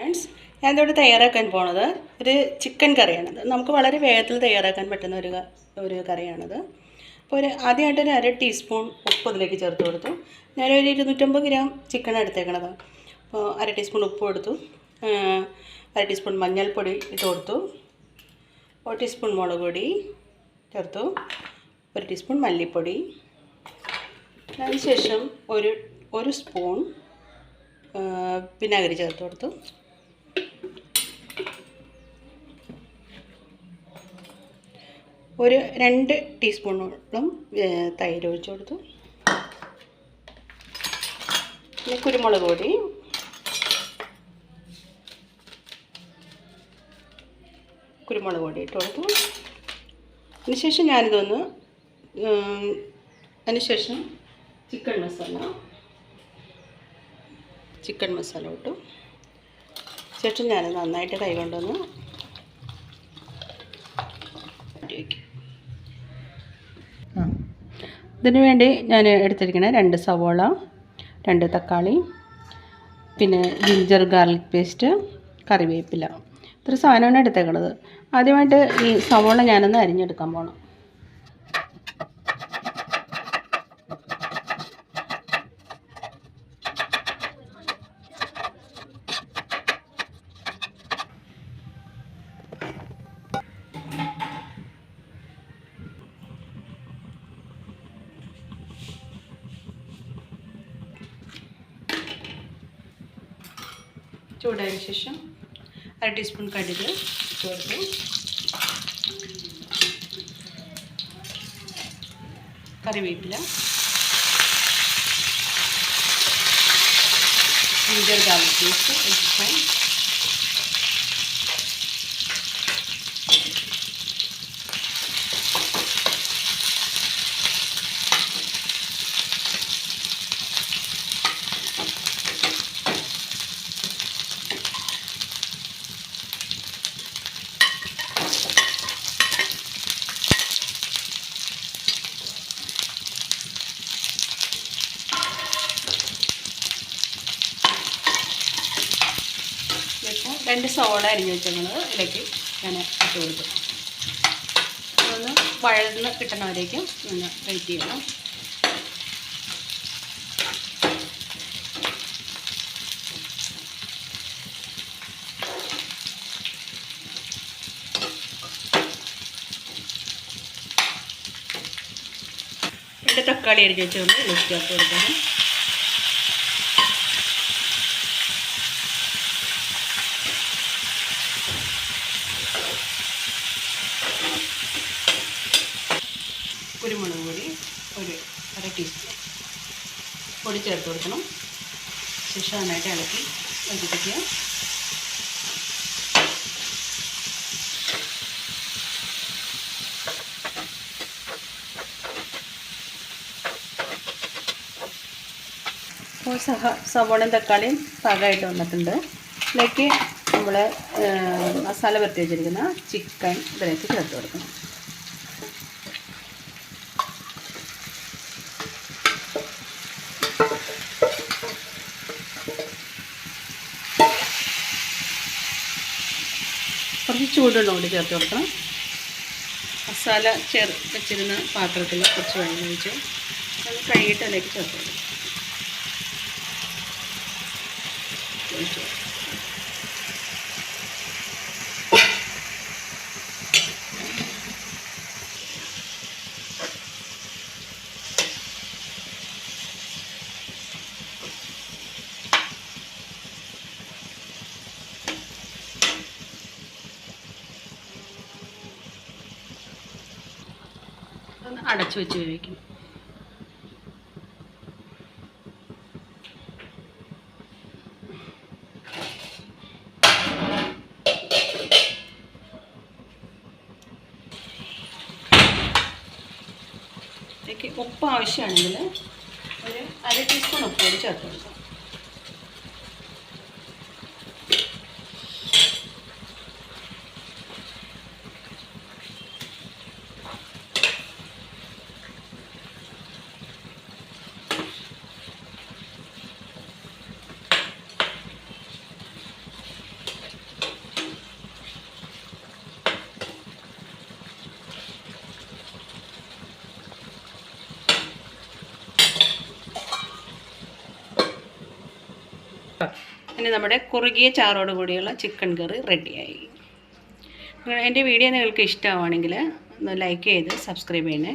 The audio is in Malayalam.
ഫ്രണ്ട്സ്, ഞാനിവിടെ തയ്യാറാക്കാൻ പോണത് ഒരു ചിക്കൻ കറിയാണിത്. നമുക്ക് വളരെ വേഗത്തിൽ തയ്യാറാക്കാൻ പറ്റുന്ന ഒരു കറിയാണിത്. അപ്പോൾ ആദ്യമായിട്ട് ഒരു 1/2 ടീസ്പൂൺ ഉപ്പ് ഇതിലേക്ക് ചേർത്ത് കൊടുത്തു. ഞാനൊരു 250 ഗ്രാം ചിക്കൻ എടുത്തേക്കണത്. അപ്പോൾ 1/2 ടീസ്പൂൺ ഉപ്പ് കൊടുത്തു, 1/2 ടീസ്പൂൺ മഞ്ഞൾപ്പൊടി ഇട്ട് കൊടുത്തു, 1 ടീസ്പൂൺ മുളക് പൊടി ചേർത്തു, 1 ടീസ്പൂൺ മല്ലിപ്പൊടി, അതിനുശേഷം ഒരു സ്പൂൺ വിനാഗിരി ചേർത്ത് കൊടുത്തു. ഒരു 2 ടീസ്പൂണോളം തൈര് ഒഴിച്ച് കൊടുത്തു. പിന്നെ കുരുമുളക് പൊടി, ഇട്ട് കൊടുത്തു. അതിനുശേഷം അതിനുശേഷം ചിക്കൻ മസാല ഇട്ടു. ശേഷം ഞാനത് നന്നായിട്ട് കൈകൊണ്ടൊന്ന് മാറ്റി വയ്ക്കും. ഇതിനു വേണ്ടി ഞാൻ എടുത്തിരിക്കുന്നത് 2 സവോള, 2 തക്കാളി, പിന്നെ ജിഞ്ചർ ഗാർലിക് പേസ്റ്റ്, കറിവേപ്പില, ഇത്ര സാധനമാണ് എടുത്തേക്കണത്. ആദ്യമായിട്ട് ഈ സവോള ഞാനൊന്ന് അരിഞ്ഞെടുക്കാൻ പോകണം. ചൂടായതിനു ശേഷം 1/2 ടീസ്പൂൺ കടുക് ചേർത്തു, കറിവേപ്പില, ജിഞ്ചർ ഗാർലിക് പേസ്റ്റ്, ഇപ്പോൾ 2 സവോള അരിഞ്ഞ് വെച്ചത് ഇതിലേക്ക് ഞാൻ ഇട്ട് കൊടുക്കും. അതൊന്ന് വഴന്ന് കിട്ടണവരേക്കും ഒന്ന് വെയിറ്റ് ചെയ്യണം. തക്കാളി അരിഞ്ഞ് വെച്ചുകൊണ്ട് ഇതിലേക്ക് ചേർത്ത് കൊടുക്കണം. കുരുമുളക് പൊടി ഒരു 1/2 ടീസ്പൂൺ പൊടി ചേർത്ത് കൊടുക്കണം. ശേഷം നന്നായിട്ട് ഇളക്കി യോജിപ്പിക്കുക. അപ്പോൾ സവോളയും തക്കാളിയും പാകമായിട്ട് വന്നിട്ടുണ്ട്. ഇതിലേക്ക് നമ്മൾ മസാല പുരട്ടി വെച്ചിരിക്കുന്ന ചിക്കൻ ഇതിലേക്ക് ചേർത്ത് കൊടുക്കണം. കുറച്ച് ചൂടുവെള്ളം കൂടി ചേർത്ത് കൊടുക്കണം. മസാല വെച്ചിരുന്ന പാത്രത്തിൽ കുറച്ച് വെള്ളം ഒഴിച്ച് അത് കഴുകിയിട്ട് അതിലേക്ക് ചേർത്ത് കൊടുക്കണം. ഒന്ന് അടച്ചു വെച്ച് വേവിക്കും. ഇതിലേക്ക് ഉപ്പ് ആവശ്യമാണെങ്കിൽ ഒരു 1/2 ടീസ്പൂൺ ഉപ്പ് കൂടി ചേർത്ത് കൊടുക്കാം. ഇനി നമ്മുടെ കുറുകിയ ചാറോട് കൂടിയുള്ള ചിക്കൻ കറി റെഡിയായി. എൻ്റെ വീഡിയോ നിങ്ങൾക്ക് ഇഷ്ടമാണെങ്കിൽ ഒന്ന് ലൈക്ക് ചെയ്ത് സബ്സ്ക്രൈബ് ചെയ്യണേ.